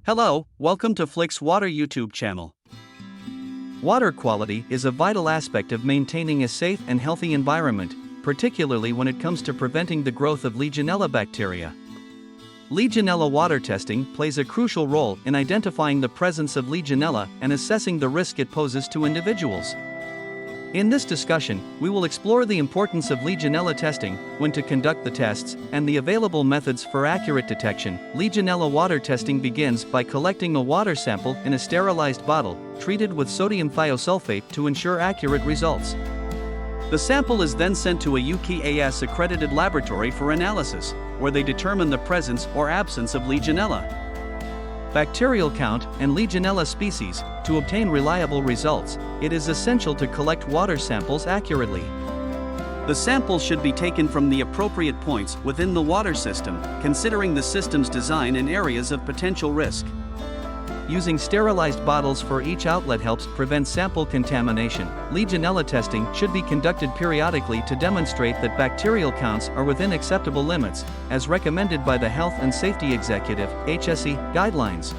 Hello, welcome to FlixWater YouTube channel. Water quality is a vital aspect of maintaining a safe and healthy environment, particularly when it comes to preventing the growth of Legionella bacteria. Legionella water testing plays a crucial role in identifying the presence of Legionella and assessing the risk it poses to individuals. In this discussion, we will explore the importance of Legionella testing, when to conduct the tests, and the available methods for accurate detection. Legionella water testing begins by collecting a water sample in a sterilized bottle, treated with sodium thiosulfate to ensure accurate results. The sample is then sent to a UKAS accredited laboratory for analysis, where they determine the presence or absence of Legionella, bacterial count, and Legionella species. To obtain reliable results, it is essential to collect water samples accurately. The sample should be taken from the appropriate points within the water system, considering the system's design and areas of potential risk. Using sterilized bottles for each outlet helps prevent sample contamination. Legionella testing should be conducted periodically to demonstrate that bacterial counts are within acceptable limits, as recommended by the Health and Safety Executive (HSE) guidelines.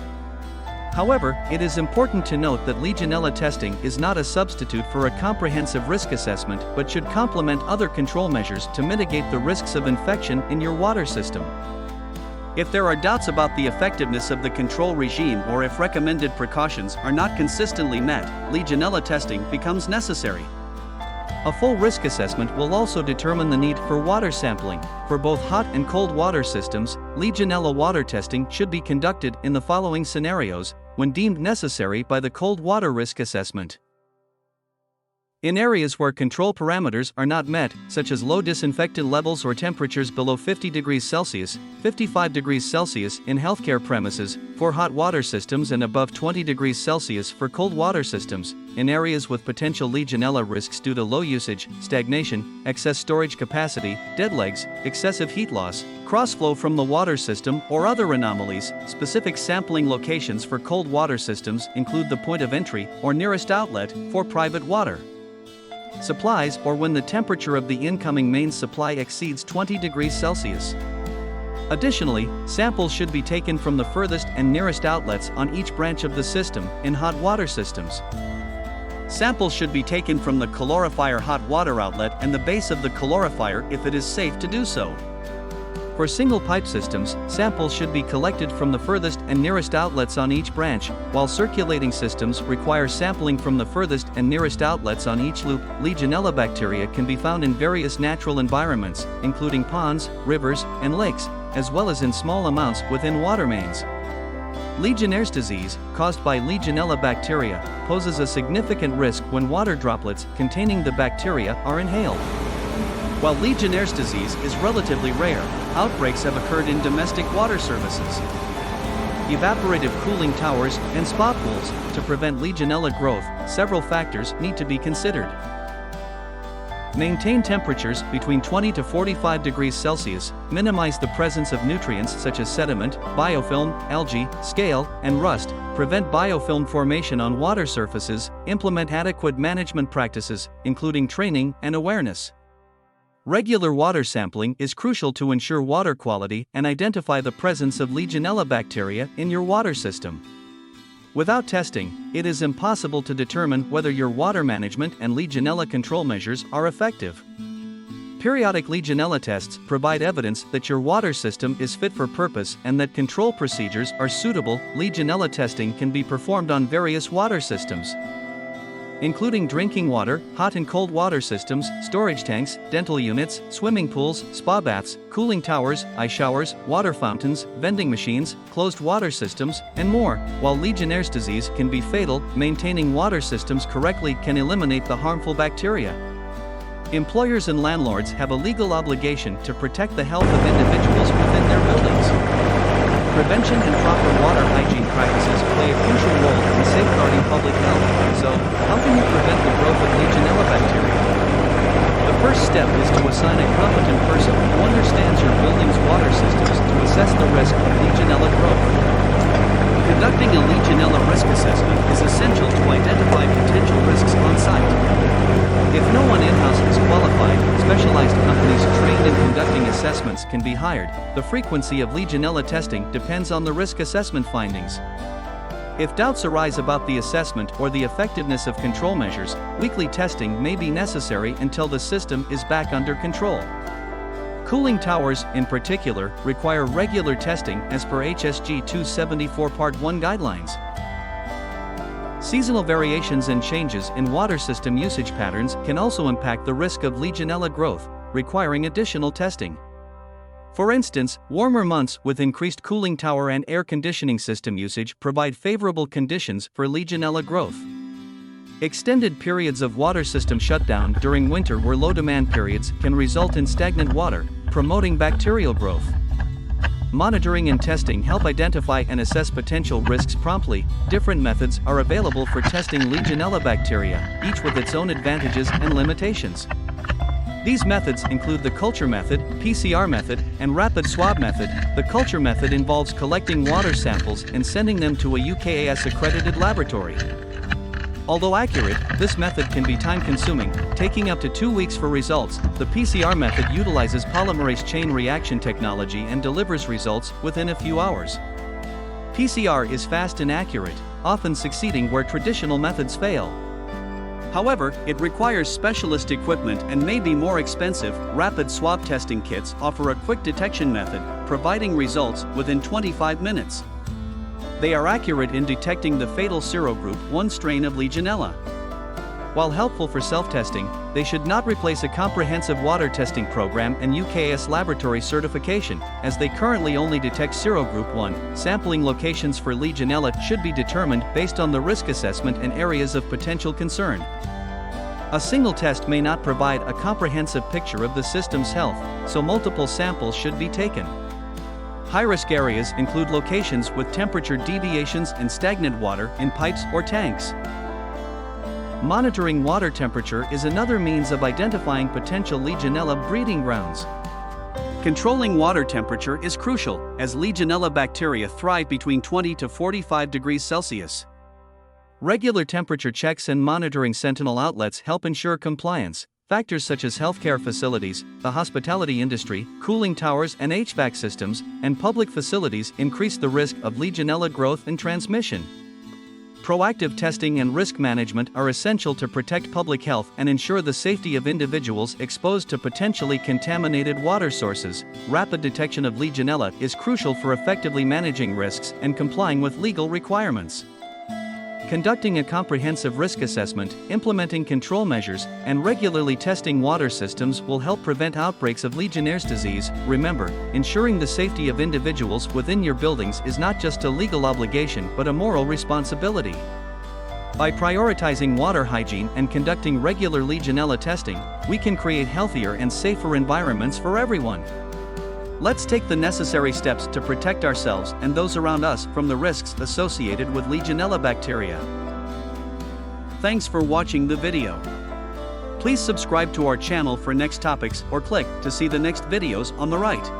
However, it is important to note that Legionella testing is not a substitute for a comprehensive risk assessment but should complement other control measures to mitigate the risks of infection in your water system. If there are doubts about the effectiveness of the control regime or if recommended precautions are not consistently met, Legionella testing becomes necessary. A full risk assessment will also determine the need for water sampling. For both hot and cold water systems, Legionella water testing should be conducted in the following scenarios, when deemed necessary by the cold water risk assessment. In areas where control parameters are not met, such as low disinfectant levels or temperatures below 50 degrees Celsius, 55 degrees Celsius in healthcare premises, for hot water systems and above 20 degrees Celsius for cold water systems, in areas with potential Legionella risks due to low usage, stagnation, excess storage capacity, dead legs, excessive heat loss, crossflow from the water system, or other anomalies. Specific sampling locations for cold water systems include the point of entry or nearest outlet for private water supplies, or when the temperature of the incoming main supply exceeds 20 degrees Celsius. Additionally, samples should be taken from the furthest and nearest outlets on each branch of the system in hot water systems. Samples should be taken from the calorifier hot water outlet and the base of the calorifier if it is safe to do so. For single pipe systems, samples should be collected from the furthest and nearest outlets on each branch, while circulating systems require sampling from the furthest and nearest outlets on each loop. Legionella bacteria can be found in various natural environments, including ponds, rivers, and lakes, as well as in small amounts within water mains. Legionnaire's disease, caused by Legionella bacteria, poses a significant risk when water droplets containing the bacteria are inhaled. While Legionnaire's disease is relatively rare, outbreaks have occurred in domestic water services, evaporative cooling towers, and spa pools. To prevent Legionella growth, several factors need to be considered. Maintain temperatures between 20 to 45 degrees Celsius, minimize the presence of nutrients such as sediment, biofilm, algae, scale, and rust, prevent biofilm formation on water surfaces, implement adequate management practices, including training and awareness. Regular water sampling is crucial to ensure water quality and identify the presence of Legionella bacteria in your water system. Without testing, it is impossible to determine whether your water management and Legionella control measures are effective. Periodic Legionella tests provide evidence that your water system is fit for purpose and that control procedures are suitable. Legionella testing can be performed on various water systems, including drinking water, hot and cold water systems, storage tanks, dental units, swimming pools, spa baths, cooling towers, ice showers, water fountains, vending machines, closed water systems, and more. While Legionnaire's disease can be fatal, maintaining water systems correctly can eliminate the harmful bacteria. Employers and landlords have a legal obligation to protect the health of individuals within their buildings. Prevention and proper water hygiene practices play a crucial role in safeguarding public health. So, how can you prevent the growth of Legionella bacteria? The first step is to assign a competent person who understands your building's water systems to assess the risk of Legionella growth. Conducting a Legionella risk assessment is essential to identify potential risks on site. If no one in-house is qualified, specialized companies trained in conducting assessments can be hired. The frequency of Legionella testing depends on the risk assessment findings. If doubts arise about the assessment or the effectiveness of control measures, weekly testing may be necessary until the system is back under control. Cooling towers, in particular, require regular testing as per HSG 274 Part 1 guidelines. Seasonal variations and changes in water system usage patterns can also impact the risk of Legionella growth, requiring additional testing. For instance, warmer months with increased cooling tower and air conditioning system usage provide favorable conditions for Legionella growth. Extended periods of water system shutdown during winter or low demand periods can result in stagnant water, promoting bacterial growth. Monitoring and testing help identify and assess potential risks promptly. Different methods are available for testing Legionella bacteria, each with its own advantages and limitations. These methods include the culture method, PCR method, and rapid swab method. The culture method involves collecting water samples and sending them to a UKAS-accredited laboratory. Although accurate, this method can be time-consuming, taking up to 2 weeks for results. The PCR method utilizes polymerase chain reaction technology and delivers results within a few hours. PCR is fast and accurate, often succeeding where traditional methods fail. However, it requires specialist equipment and may be more expensive. Rapid swab testing kits offer a quick detection method, providing results within 25 minutes. They are accurate in detecting the fatal serogroup 1 strain of Legionella. While helpful for self-testing, they should not replace a comprehensive water testing program and UKAS laboratory certification, as they currently only detect serogroup 1. Sampling locations for Legionella should be determined based on the risk assessment and areas of potential concern. A single test may not provide a comprehensive picture of the system's health, so multiple samples should be taken. High-risk areas include locations with temperature deviations and stagnant water in pipes or tanks. Monitoring water temperature is another means of identifying potential Legionella breeding grounds. Controlling water temperature is crucial, as Legionella bacteria thrive between 20 to 45 degrees Celsius. Regular temperature checks and monitoring sentinel outlets help ensure compliance. Factors such as healthcare facilities, the hospitality industry, cooling towers and HVAC systems, and public facilities increase the risk of Legionella growth and transmission. Proactive testing and risk management are essential to protect public health and ensure the safety of individuals exposed to potentially contaminated water sources. Rapid detection of Legionella is crucial for effectively managing risks and complying with legal requirements. Conducting a comprehensive risk assessment, implementing control measures, and regularly testing water systems will help prevent outbreaks of Legionnaire's disease. Remember, ensuring the safety of individuals within your buildings is not just a legal obligation but a moral responsibility. By prioritizing water hygiene and conducting regular Legionella testing, we can create healthier and safer environments for everyone. Let's take the necessary steps to protect ourselves and those around us from the risks associated with Legionella bacteria. Thanks for watching the video. Please subscribe to our channel for next topics or click to see the next videos on the right.